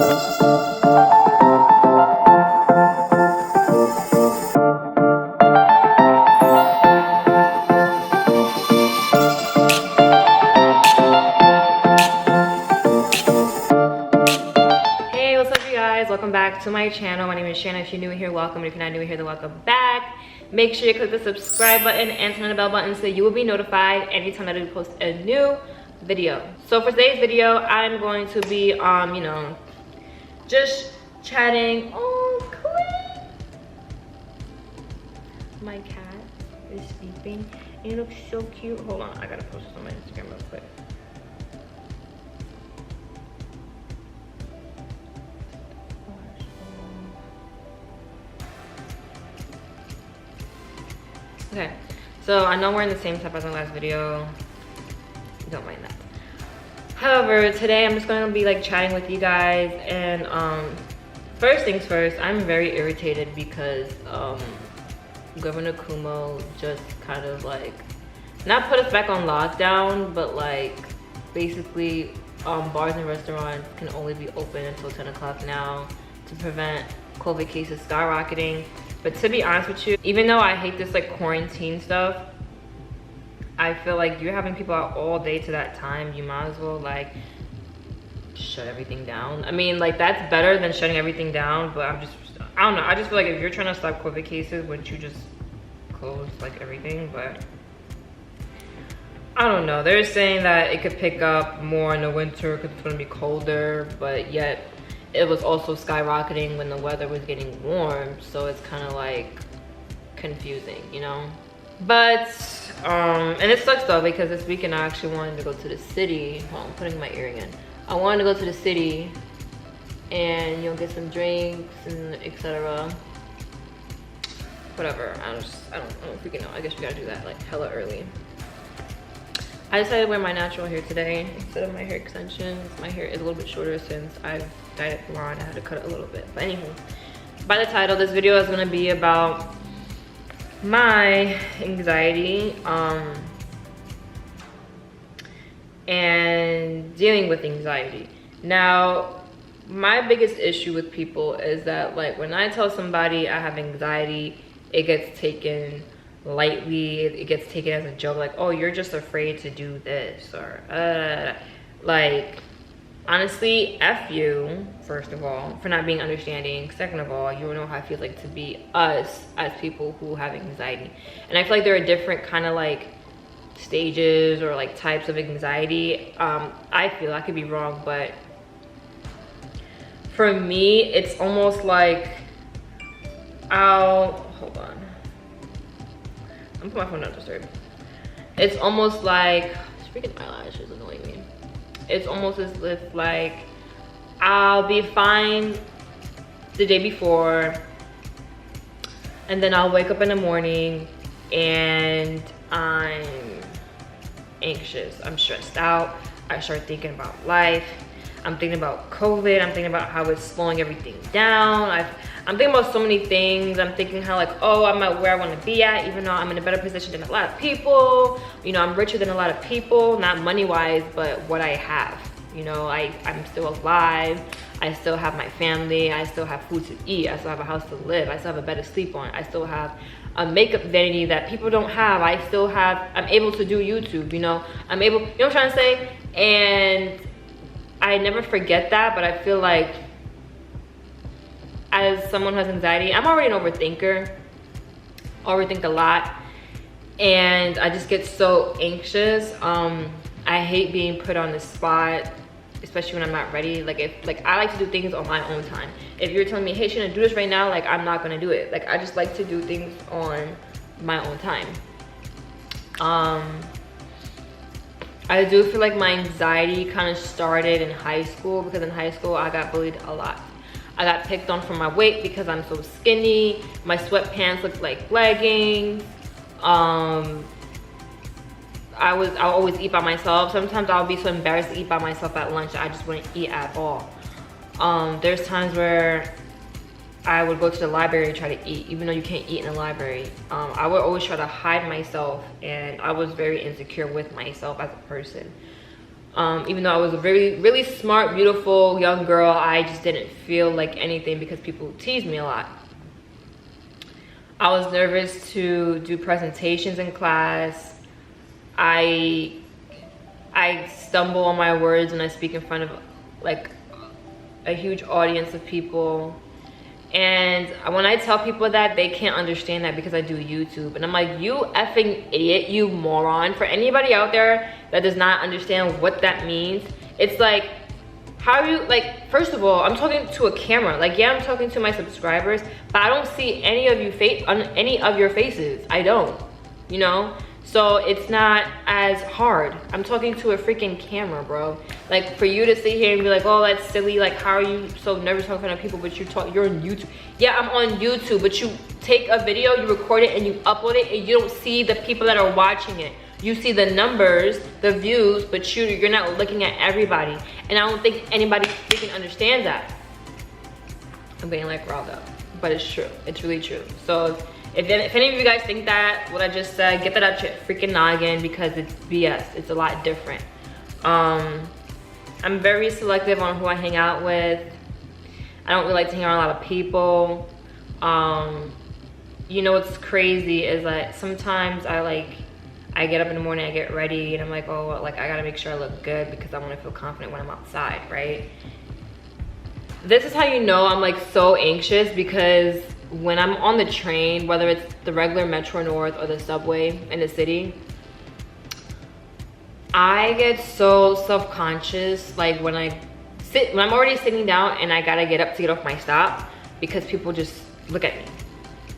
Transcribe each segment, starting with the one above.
Hey, what's up you guys? Welcome back to my channel. My name is Shanna. If you're new here, welcome. And if you're not new here, then welcome back. Make sure you click the subscribe button and turn on the bell button so you will be notified anytime that I post a new video. So for today's video, I'm going to be you know, just chatting. Oh, Clint. My cat is sleeping. It looks so cute. Hold on, I gotta post this on my Instagram real quick. Okay, so I know we're in the same type as my last video. Don't mind that. However, today I'm just gonna be like chatting with you guys, and first things first, I'm very irritated because Governor Cuomo just kind of like not put us back on lockdown, but like basically bars and restaurants can only be open until 10 o'clock now to prevent COVID cases skyrocketing. But to be honest with you, even though I hate this like quarantine stuff, I feel like you're having people out all day to that time. You might as well like shut everything down. I mean, like that's better than shutting everything down, but I don't know. I just feel like if you're trying to stop COVID cases, wouldn't you just close like everything? But I don't know. They're saying that it could pick up more in the winter because it's gonna be colder, but yet it was also skyrocketing when the weather was getting warm, so it's kind of like confusing, you know? But and it sucks though, because this weekend I actually wanted to go to the city. Hold on, I'm putting my earring in. I wanted to go to the city and, you know, get some drinks and etc. Whatever. I don't freaking know. I guess we gotta do that like hella early. I decided to wear my natural hair today instead of my hair extensions. My hair is a little bit shorter since I've dyed it blonde. I had to cut it a little bit. But anywho, by the title, this video is gonna be about my anxiety and dealing with anxiety. Now, my biggest issue with people is that like when I tell somebody I have anxiety, it gets taken lightly. It gets taken as a joke, like, oh, you're just afraid to do this, or like honestly, F you, first of all, for not being understanding. Second of all, you don't know how it feels like to be us as people who have anxiety. And I feel like there are different kind of like stages or like types of anxiety. I feel, I could be wrong, but for me, it's almost like hold on. I'm putting my phone on disturb. It's almost like, freaking eyelashes annoying me. It's almost as if like I'll be fine the day before, and then I'll wake up in the morning and I'm anxious. I'm stressed out. I start thinking about life. I'm thinking about COVID. I'm thinking about how it's slowing everything down. I'm thinking about so many things. I'm thinking how like, oh, I'm at where I want to be at, even though I'm in a better position than a lot of people. You know, I'm richer than a lot of people, not money-wise, but what I have. You know, I'm still alive. I still have my family. I still have food to eat. I still have a house to live. I still have a bed to sleep on. I still have a makeup vanity that people don't have. I'm able to do YouTube, you know. You know what I'm trying to say? And I never forget that, but I feel like as someone who has anxiety, I'm already an overthinker. Overthink a lot, and I just get so anxious. I hate being put on the spot, especially when I'm not ready. I like to do things on my own time. If you're telling me, hey, Shanna, do this right now, like I'm not gonna do it. Like I just like to do things on my own time. I do feel like my anxiety kind of started in high school, because in high school I got bullied a lot. I got picked on for my weight because I'm so skinny. My sweatpants looked like leggings. I'll always eat by myself. Sometimes I'll be so embarrassed to eat by myself at lunch that I just wouldn't eat at all. There's times where I would go to the library and try to eat, even though you can't eat in the library. I would always try to hide myself, and I was very insecure with myself as a person. Even though I was a very, really smart, beautiful young girl, I just didn't feel like anything because people teased me a lot. I was nervous to do presentations in class. I stumble on my words when I speak in front of like a huge audience of people. And when I tell people that, they can't understand that because I do YouTube. And I'm like, you effing idiot, you moron. For anybody out there that does not understand what that means, it's like, how are you, like, first of all, I'm talking to a camera. Like, yeah, I'm talking to my subscribers, but I don't see any of your faces. I don't, you know? So it's not as hard. I'm talking to a freaking camera, bro. Like, for you to sit here and be like, oh, that's silly. Like, how are you so nervous talking to people, but you're on YouTube? Yeah, I'm on YouTube, but you take a video, you record it, and you upload it, and you don't see the people that are watching it. You see the numbers, the views, but you're not looking at everybody. And I don't think anybody freaking understands that. I'm getting like riled up, but it's true. It's really true. So if any of you guys think that, what I just said, get that out your freaking noggin because it's BS. It's a lot different. I'm very selective on who I hang out with. I don't really like to hang around a lot of people. You know what's crazy is that sometimes I get up in the morning, I get ready, and I'm like, oh, like I gotta make sure I look good because I wanna feel confident when I'm outside, right? This is how you know I'm like so anxious, because when I'm on the train, whether it's the regular Metro North or the subway in the city, I get so self-conscious. Like when I'm already sitting down and I gotta get up to get off my stop because people just look at me.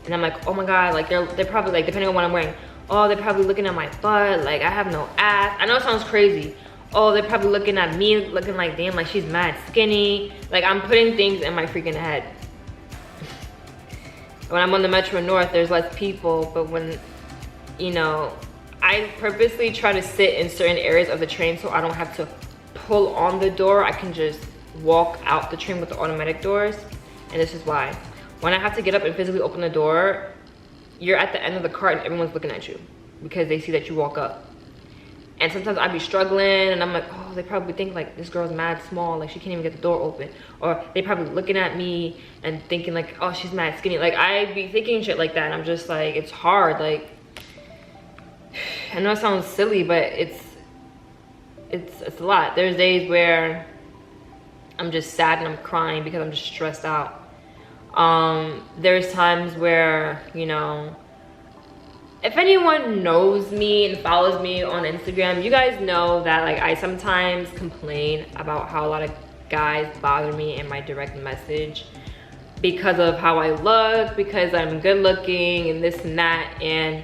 And I'm like, oh my God, like they're probably like, depending on what I'm wearing, oh, they're probably looking at my butt, like I have no ass. I know it sounds crazy. Oh, they're probably looking at me, looking like, damn, like she's mad skinny. Like I'm putting things in my freaking head. When I'm on the Metro North, there's less people, but when, you know, I purposely try to sit in certain areas of the train so I don't have to pull on the door. I can just walk out the train with the automatic doors. And this is why. When I have to get up and physically open the door, you're at the end of the cart and everyone's looking at you because they see that you walk up. And sometimes I'd be struggling and I'm like, oh, they probably think like this girl's mad small, like she can't even get the door open. Or they probably looking at me and thinking like, oh, she's mad skinny. Like I'd be thinking shit like that, and I'm just like, it's hard. Like, I know it sounds silly, but it's a lot. There's days where I'm just sad and I'm crying because I'm just stressed out. There's times where, you know, if anyone knows me and follows me on Instagram, you guys know that like I sometimes complain about how a lot of guys bother me in my direct message because of how I look, because I'm good looking and this and that. And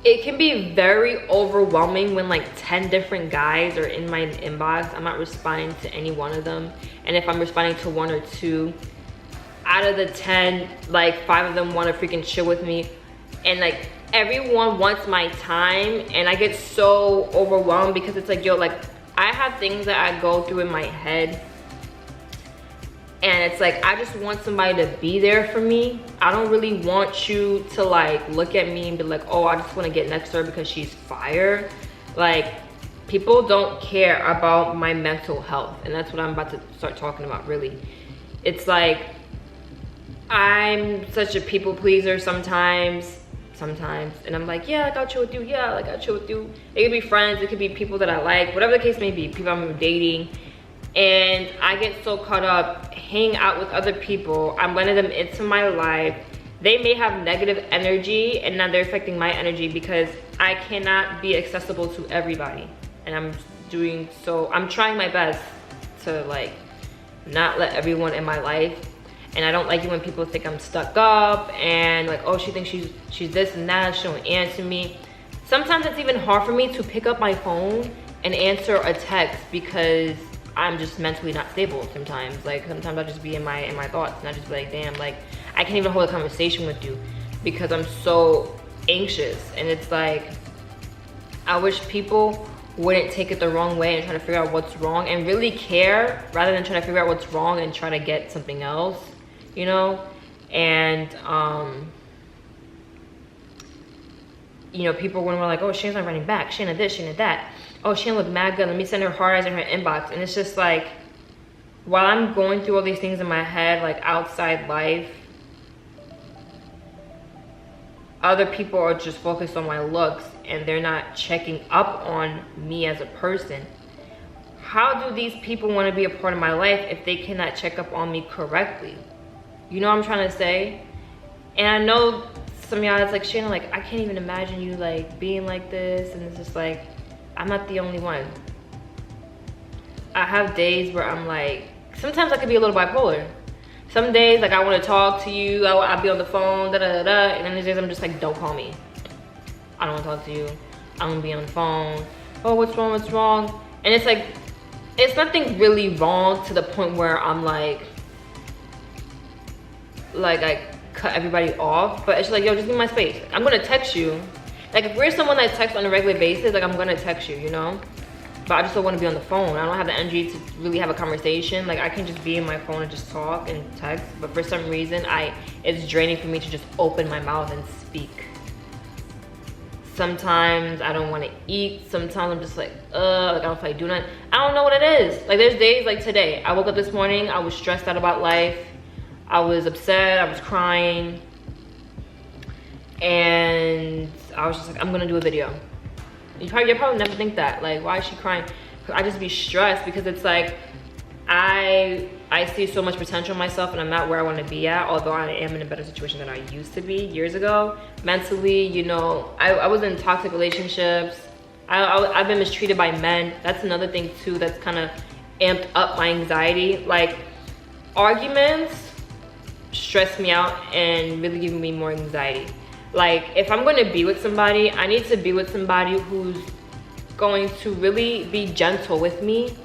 it can be very overwhelming when like 10 different guys are in my inbox. I'm not responding to any one of them. And if I'm responding to one or two, out of the 10, like 5 of them want to freaking chill with me. And like everyone wants my time, and I get so overwhelmed because it's like, yo, like I have things that I go through in my head, and it's like I just want somebody to be there for me. I don't really want you to like look at me and be like, oh, I just want to get next to her because she's fire. Like people don't care about my mental health, and that's what I'm about to start talking about. Really, it's like I'm such a people pleaser sometimes, and I'm like, yeah, like I'll chill with you, yeah, like I'll chill with you. It could be friends, it could be people that I like, whatever the case may be, people I'm dating. And I get so caught up hanging out with other people. I'm letting them into my life. They may have negative energy, and now they're affecting my energy because I cannot be accessible to everybody. And I'm trying my best to like not let everyone in my life. And I don't like it when people think I'm stuck up and like, oh, she thinks she's this and that, she don't answer me. Sometimes it's even hard for me to pick up my phone and answer a text because I'm just mentally not stable sometimes. Like sometimes I'll just be in my thoughts, and I just be like, damn, like I can't even hold a conversation with you because I'm so anxious. And it's like, I wish people wouldn't take it the wrong way and try to figure out what's wrong and really care rather than trying to figure out what's wrong and try to get something else. You know, and you know, people when we're like, oh, Shayna's not running back, Shayna this, Shayna that. oh, Shayna look mad good, let me send her hard eyes in her inbox. And it's just like, while I'm going through all these things in my head, like outside life, other people are just focused on my looks and they're not checking up on me as a person. How do these people want to be a part of my life if they cannot check up on me correctly? You know what I'm trying to say? And I know some of y'all, it's like, Shayna, like, I can't even imagine you like being like this. And it's just like, I'm not the only one. I have days where I'm like, sometimes I could be a little bipolar. Some days, like, I want to talk to you, I'll be on the phone, da-da-da-da. And then there's days I'm just like, don't call me. I don't want to talk to you. I'm going to be on the phone. Oh, what's wrong, what's wrong? And it's like, it's nothing really wrong to the point where I'm like I cut everybody off. But it's like, yo, just give me my space. I'm going to text you. Like, if we're someone that texts on a regular basis, like, I'm going to text you, you know? But I just don't want to be on the phone. I don't have the energy to really have a conversation. Like, I can just be in my phone and just talk and text. But for some reason, it's draining for me to just open my mouth and speak. Sometimes I don't want to eat. Sometimes I'm just like, I don't feel like doing it. I don't know what it is. Like, there's days like today. I woke up this morning. I was stressed out about life. I was upset. I was crying. And I was just like, I'm going to do a video. You'll probably never think that. Like, why is she crying? I just be stressed because it's like, I see so much potential in myself and I'm not where I want to be at, although I am in a better situation than I used to be years ago. Mentally, you know, I was in toxic relationships. I've been mistreated by men. That's another thing too that's kind of amped up my anxiety. Like, arguments stress me out and really give me more anxiety. Like, if I'm going to be with somebody, I need to be with somebody who's going to really be gentle with me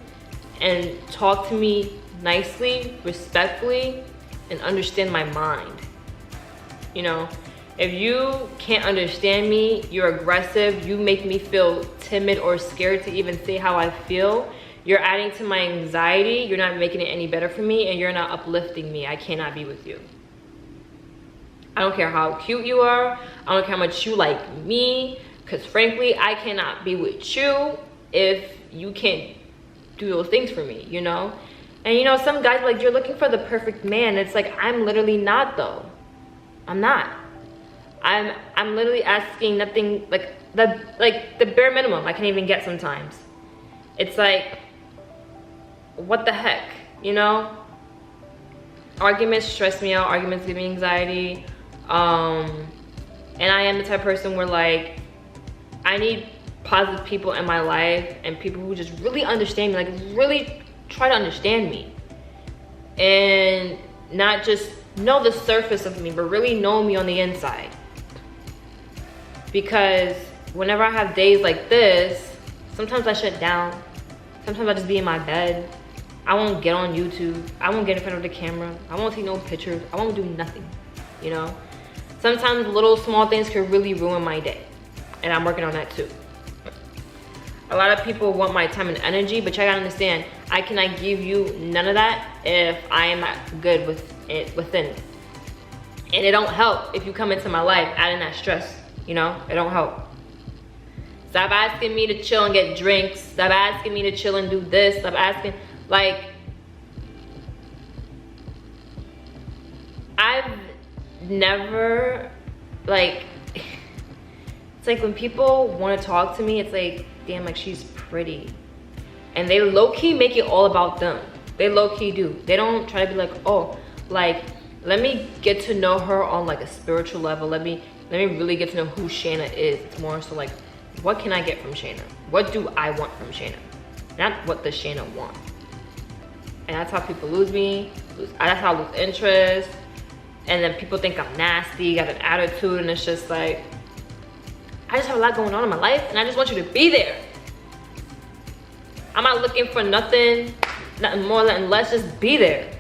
and talk to me nicely, respectfully, and understand my mind. You know, if you can't understand me, you're aggressive, you make me feel timid or scared to even say how I feel, you're adding to my anxiety, you're not making it any better for me, and you're not uplifting me. I cannot be with you. I don't care how cute you are. I don't care how much you like me. Because frankly, I cannot be with you if you can't do those things for me, you know? And you know, some guys are like, you're looking for the perfect man. It's like, I'm literally not though. I'm not. I'm literally asking nothing, like the bare minimum I can't even get sometimes. It's like, what the heck, you know? Arguments stress me out. Arguments give me anxiety. And I am the type of person where, like, I need positive people in my life and people who just really understand me, like really try to understand me and not just know the surface of me, but really know me on the inside. Because whenever I have days like this, sometimes I shut down. Sometimes I just be in my bed. I won't get on YouTube. I won't get in front of the camera. I won't take no pictures. I won't do nothing, you know? Sometimes little small things can really ruin my day. And I'm working on that too. A lot of people want my time and energy, but you gotta understand, I cannot give you none of that if I am not good with it within. And it don't help if you come into my life adding that stress, you know? It don't help. Stop asking me to chill and get drinks. Stop asking me to chill and do this. Stop asking, like, I've never, like, it's like when people want to talk to me, it's like, damn, like, she's pretty. And they low-key make it all about them. They low-key do. They don't try to be like, oh, like, let me get to know her on like a spiritual level. Let me really get to know who Shayna is. It's more so like, what can I get from Shayna? What do I want from Shayna? Not what does Shayna want. And that's how people lose me. That's how I lose interest. And then people think I'm nasty, got an attitude, and it's just like, I just have a lot going on in my life, and I just want you to be there. I'm not looking for nothing more than less, just be there.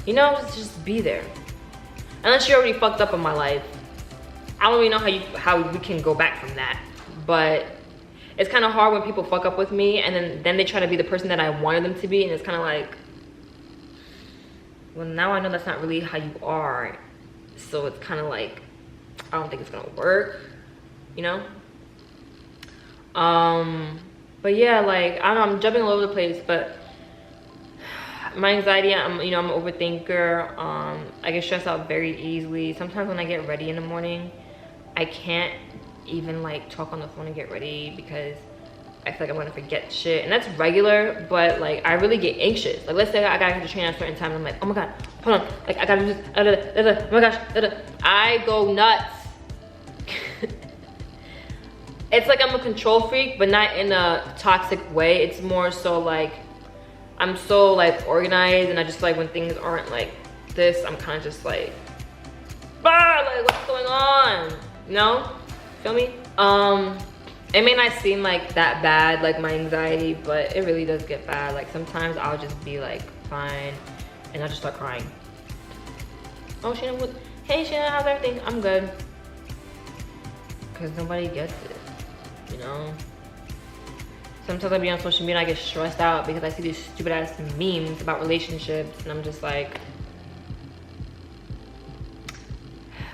You know, just be there. Unless you're already fucked up in my life. I don't really know how we can go back from that. But it's kind of hard when people fuck up with me, and then they try to be the person that I wanted them to be, and it's kind of like, well, now I know that's not really how you are. So it's kind of like, I don't think it's gonna work, you know? But yeah, like, I don't know, I'm jumping all over the place, but my anxiety, I'm an overthinker. I get stressed out very easily. Sometimes when I get ready in the morning, I can't even like talk on the phone and get ready because I feel like I'm gonna forget shit. And that's regular, but like I really get anxious. Like, let's say I gotta get to train at a certain time and I'm like, oh my god, hold on, like I gotta do this, oh my gosh, I go nuts. It's like I'm a control freak, but not in a toxic way. It's more so like I'm so like organized, and I just like when things aren't like this, I'm kind of just like, bah, like what's going on? You know? Feel me? It may not seem like that bad, like my anxiety, but it really does get bad. Like sometimes I'll just be like fine, and I'll just start crying. Oh, Shayna, hey Shayna, how's everything? I'm good. Cause nobody gets it. You know, sometimes I be on social media and I get stressed out because I see these stupid ass memes about relationships, and I'm just like,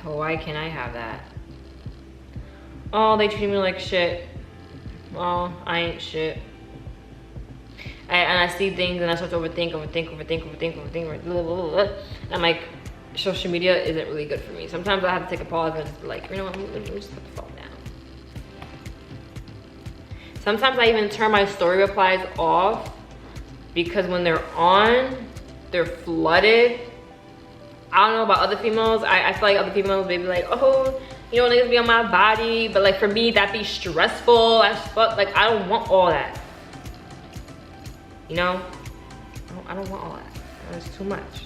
why can't I have that? Oh, they treat me like shit. Oh, I ain't shit. And I see things and I start to overthink. Blah, blah, blah. I'm like, social media isn't really good for me. Sometimes I have to take a pause and just be like, you know what, let me just put the phone down. Sometimes I even turn my story replies off because when they're on, they're flooded. I don't know about other females. I feel like other females, they be like, oh, you know, niggas be on my body. But like for me, that be stressful as fuck. Like I don't want all that. You know? I don't want all that. That's too much.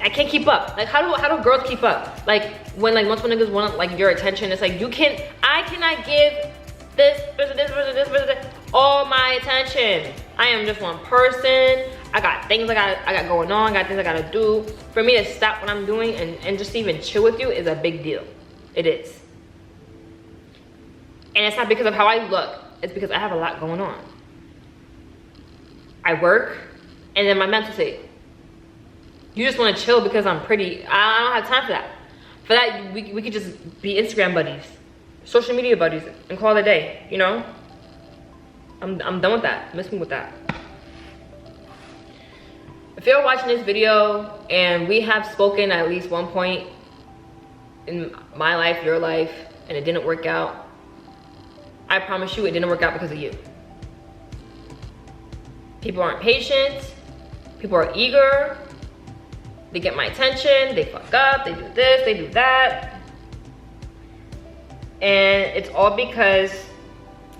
I can't keep up. Like how do girls keep up? Like when like multiple niggas want like your attention, it's like I cannot give this all my attention. I am just one person. I got things I got going on, got things I gotta do. For me to stop what I'm doing and just even chill with you is a big deal. It is. And it's not because of how I look, it's because I have a lot going on. I work, and then my mental state. You just wanna chill because I'm pretty. I don't have time for that. For that, we could just be Instagram buddies, social media buddies, and call it a day, you know? I'm done with that. Miss me with that. If you're watching this video and we have spoken at least one point in my life, your life, and it didn't work out, I promise you it didn't work out because of you. People aren't patient. People are eager. They get my attention. They fuck up. They do this. They do that. And it's all because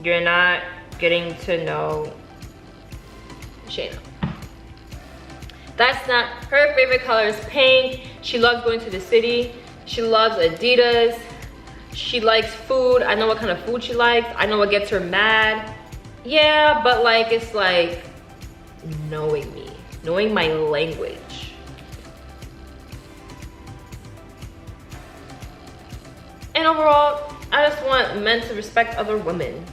you're not getting to know Shayna. That's not, her favorite color is pink. She loves going to the city. She loves Adidas. She likes food. I know what kind of food she likes. I know what gets her mad. Yeah, but like, it's like knowing me, knowing my language. And overall, I just want men to respect other women.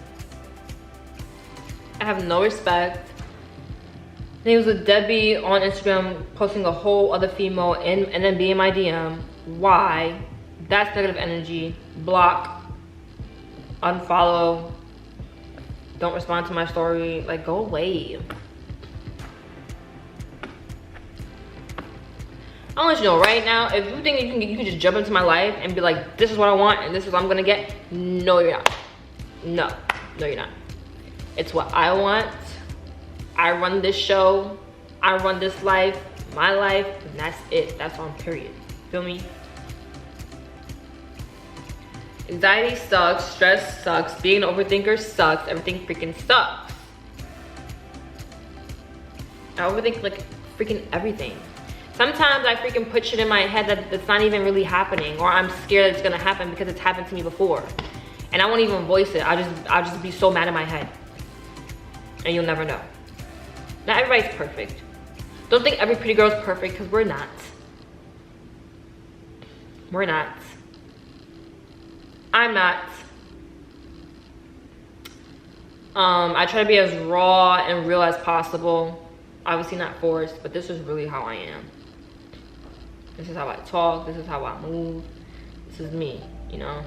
I have no respect. He was a Debbie on Instagram posting a whole other female and then being my DM. Why? That's negative energy. Block. Unfollow. Don't respond to my story. Like, go away. I'll let you know right now, if you think you can just jump into my life and be like, this is what I want and this is what I'm gonna get, no, you're not. No, you're not. It's what I want. I run this show, I run this life, my life, and that's it. That's on, period. Feel me? Anxiety sucks, stress sucks, being an overthinker sucks, everything freaking sucks. I overthink like freaking everything. Sometimes I freaking put shit in my head that's not even really happening, or I'm scared it's gonna happen because it's happened to me before. And I won't even voice it. I'll just be so mad in my head. And you'll never know. Not everybody's perfect. Don't think every pretty girl's perfect, because we're not. We're not. I'm not. I try to be as raw and real as possible. Obviously not forced, but this is really how I am. This is how I talk. This is how I move. This is me, you know?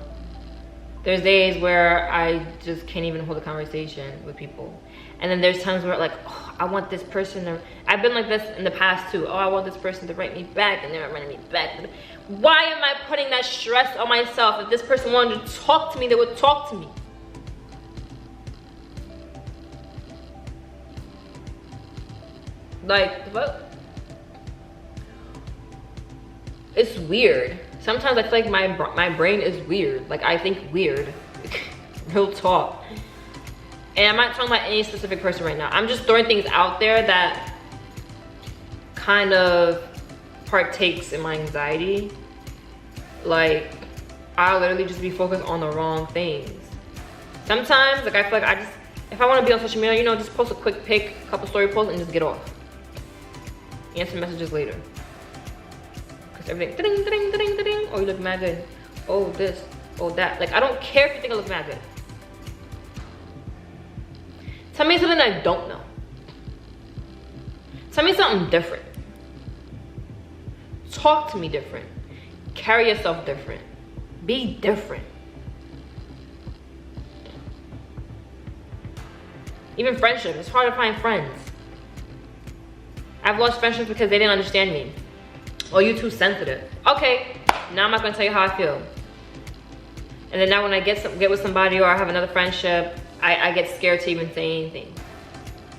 There's days where I just can't even hold a conversation with people. And then there's times where like, oh, I want this person to, I've been like this in the past too. Oh, I want this person to write me back, and they're not writing me back. Why am I putting that stress on myself? If this person wanted to talk to me, they would talk to me. Like, what? It's weird. Sometimes I feel like my brain is weird. Like, I think weird. Real talk. And I'm not talking about any specific person right now. I'm just throwing things out there that kind of partakes in my anxiety. Like, I'll literally just be focused on the wrong things. Sometimes, like, I feel like if I want to be on social media, you know, just post a quick pic, a couple story posts, and just get off. Answer messages later. Because everything, ding, ding, ding, ding, ding. Oh, you look mad good. Oh, this, oh, that. Like, I don't care if you think I look mad good. Tell me something I don't know. Tell me something different. Talk to me different. Carry yourself different. Be different. Even friendship, it's hard to find friends. I've lost friendships because they didn't understand me. Oh, you too sensitive. Okay, now I'm not gonna tell you how I feel. And then now when I get with somebody or I have another friendship, I get scared to even say anything.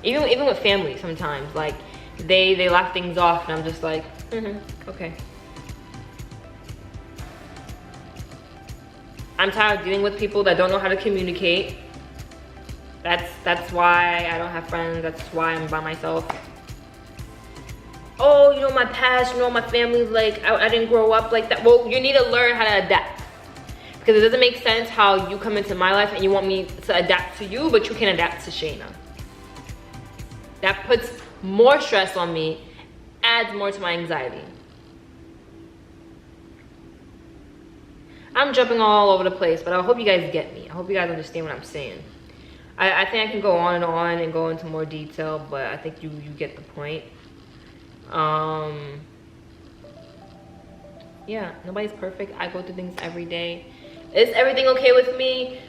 Even with family sometimes, like they laugh things off and I'm just like, okay. I'm tired of dealing with people that don't know how to communicate. That's why I don't have friends. That's why I'm by myself. Oh, you know my past, you know my family, like I didn't grow up like that. Well, you need to learn how to adapt. Because it doesn't make sense how you come into my life and you want me to adapt to you, but you can't adapt to Shayna. That puts more stress on me, adds more to my anxiety. I'm jumping all over the place, but I hope you guys get me. I hope you guys understand what I'm saying. I think I can go on and go into more detail, but I think you get the point. Yeah, nobody's perfect. I go through things every day. Is everything okay with me?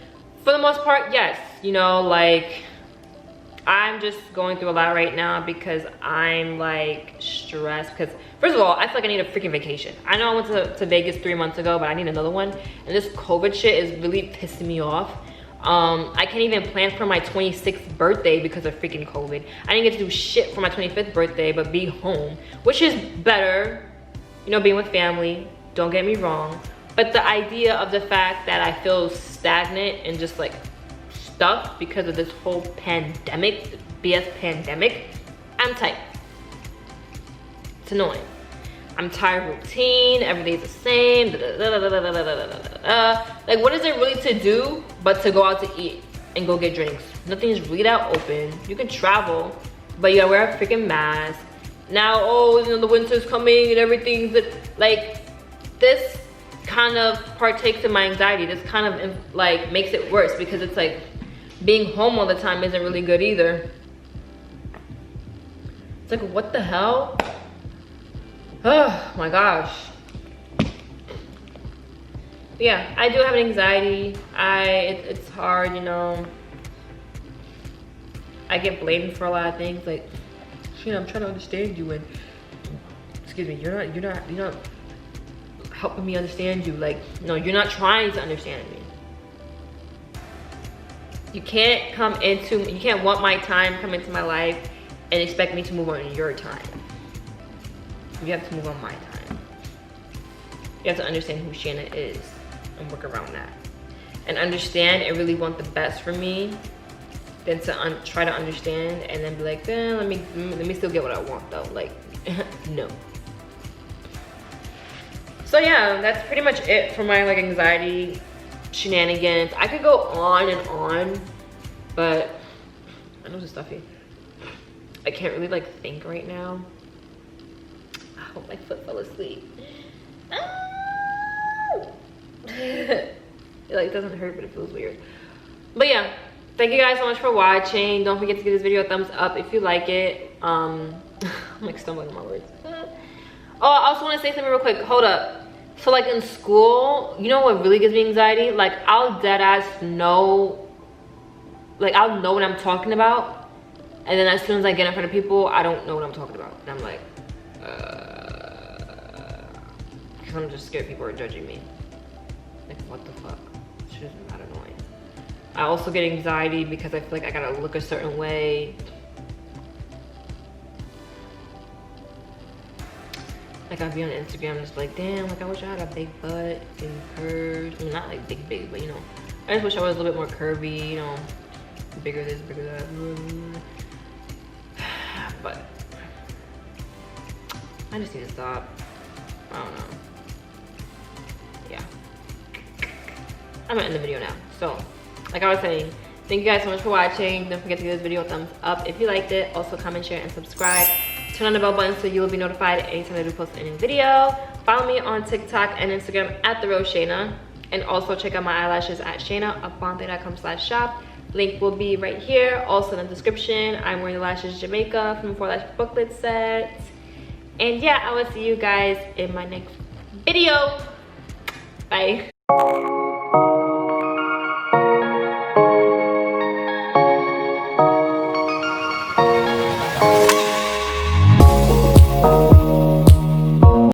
For the most part, yes. You know, like, I'm just going through a lot right now because I'm like stressed. Because first of all, I feel like I need a freaking vacation. I know I went to Vegas 3 months ago, but I need another one. And this COVID shit is really pissing me off. I can't even plan for my 26th birthday because of freaking COVID. I didn't get to do shit for my 25th birthday, but be home, which is better, you know, being with family. Don't get me wrong. But the idea of the fact that I feel stagnant and just like stuck because of this whole pandemic, BS pandemic, I'm tight. It's annoying. I'm tired of routine, every day's the same. Like, what is there really to do but to go out to eat and go get drinks? Nothing is really that open. You can travel, but you gotta wear a freaking mask. Now, oh, you know, the winter's coming and everything's like, this kind of partakes in my anxiety. This kind of like makes it worse because it's like being home all the time isn't really good either. It's like, what the hell? Oh my gosh. Yeah, I do have an anxiety. It's hard, you know. I get blamed for a lot of things. Like, shit, I'm trying to understand you, and excuse me, you're not helping me understand you. Like, no, you're not trying to understand me. You can't want my time, come into my life, and expect me to move on your time. You have to move on my time. You have to understand who Shayna is and work around that. And understand and really want the best for me than to try to understand and then be like, let me still get what I want though. Like, no. So yeah, that's pretty much it for my like anxiety shenanigans. I could go on and on, but my nose is stuffy. I can't really like think right now. I hope my foot fell asleep. It like doesn't hurt, but it feels weird. But yeah, thank you guys so much for watching. Don't forget to give this video a thumbs up if you like it. I'm like stumbling on my words. Oh, I also want to say something real quick. Hold up. So like in school, you know what really gives me anxiety? Like I'll dead ass know, like I'll know what I'm talking about, and then as soon as I get in front of people, I don't know what I'm talking about, and I'm like, because I'm just scared people are judging me. Like what the fuck? Shit is mad annoying. I also get anxiety because I feel like I gotta look a certain way. Like I'll be on Instagram just like, damn, like I wish I had a big butt and curves. I mean, not like big, but you know, I just wish I was a little bit more curvy, you know, bigger this, bigger that. But I just need to stop. I don't know. Yeah. I'm gonna end the video now. So, like I was saying, thank you guys so much for watching. Don't forget to give this video a thumbs up if you liked it. Also comment, share, and subscribe. Turn on the bell button so you will be notified anytime I do post a new video. Follow me on TikTok and Instagram at therealshaynaa. And also check out my eyelashes at shaynaa.com/shop. Link will be right here. Also in the description. I'm wearing the Lashes Jamaica from 4 Lash Booklet set. And yeah, I will see you guys in my next video. Bye.